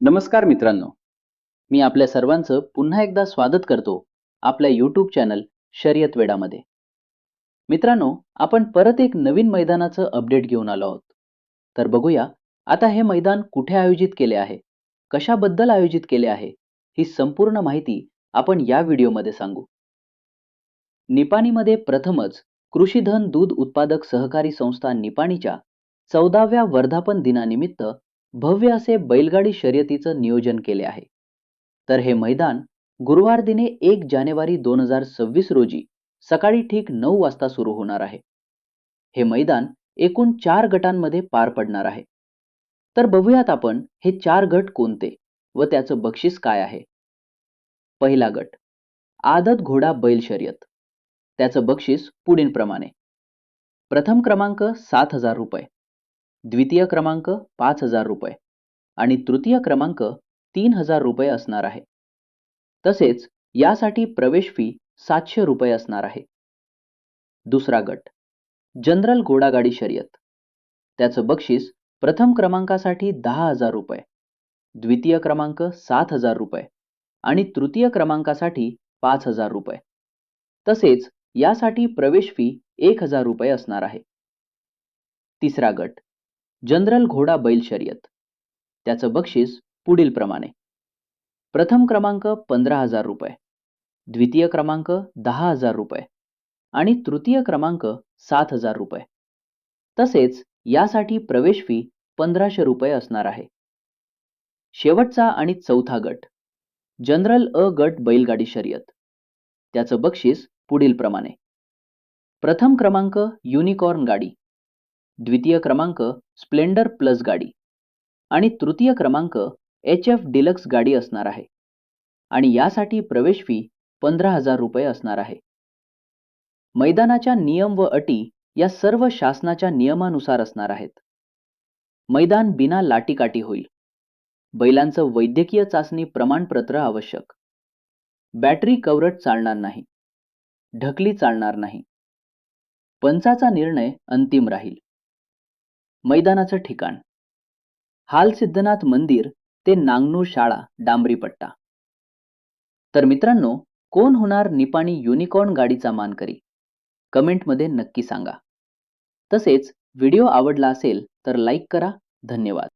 नमस्कार मित्रांनो, मी आपल्या सर्वांचं पुन्हा एकदा स्वागत करतो आपल्या YouTube चॅनल शर्यत वेडामध्ये. मित्रांनो, आपण परत एक नवीन मैदानाचं अपडेट घेऊन आलो आहोत. तर बघूया आता हे मैदान कुठे आयोजित केले आहे, कशाबद्दल आयोजित केले आहे, ही संपूर्ण माहिती आपण या व्हिडिओमध्ये सांगू. निपाणीमध्ये प्रथमच कृषीधन दूध उत्पादक सहकारी संस्था निपाणीच्या 14व्या वर्धापन दिनानिमित्त भव्य असे बैलगाडी शर्यतीचं नियोजन केले आहे. तर हे मैदान गुरुवार दिने 1 जानेवारी 2026 रोजी सकाळी ठीक 9 वाजता सुरू होणार आहे. हे मैदान एकूण 4 गटांमध्ये पार पडणार आहे. तर बघूयात आपण हे 4 गट कोणते व त्याचं बक्षीस काय आहे. पहिला गट आदत घोडा बैल शर्यत. त्याचं बक्षीस पुढील प्रमाणे. प्रथम क्रमांक 7,000 रुपये, द्वितीय क्रमांक 5,000 रुपये आणि तृतीय क्रमांक 3,000 रुपये असणार आहे. तसेच यासाठी प्रवेश फी 700 रुपये असणार आहे. दुसरा गट जनरल घोडागाडी शर्यत. त्याचं बक्षीस प्रथम क्रमांकासाठी 10,000 रुपये, द्वितीय क्रमांक 7,000 रुपये आणि तृतीय क्रमांकासाठी 5,000 रुपये. तसेच यासाठी प्रवेश फी 1,000 रुपये असणार आहे. तिसरा गट जनरल घोडा बैल शर्यत. त्याचं बक्षीस पुढील प्रमाणे. प्रथम क्रमांक 15,000 रुपये, द्वितीय क्रमांक 10,000 रुपये आणि तृतीय क्रमांक 7,000 रुपये. तसेच यासाठी प्रवेश फी 1,500 रुपये असणार आहे. शेवटचा आणि चौथा गट जनरल अ गट बैलगाडी शर्यत. त्याचं बक्षीस पुढील प्रमाणे. प्रथम क्रमांक युनिकॉर्न गाडी, द्वितीय क्रमांक स्प्लेंडर प्लस गाडी आणि तृतीय क्रमांक HF डिलक्स गाडी असणार आहे आणि यासाठी प्रवेश फी 15,000 रुपये असणार आहे. मैदानाच्या नियम व अटी या सर्व शासनाच्या नियमानुसार असणार आहेत. मैदान बिना लाटीकाठी होईल. बैलांचं वैद्यकीय चाचणी प्रमाणपत्र आवश्यक. बॅटरी कवरट चालणार नाही. ढकली चालणार नाही. पंचाचा निर्णय अंतिम राहील. मैदानाचं ठिकाण हाल सिद्धनाथ मंदिर ते नांगनूर शाळा डांबरी पट्टा. तर मित्रांनो, कोण होणार निपाणी युनिकॉर्न गाडीचा मानकरी? कमेंटमध्ये नक्की सांगा. तसेच व्हिडिओ आवडला असेल तर लाईक करा. धन्यवाद.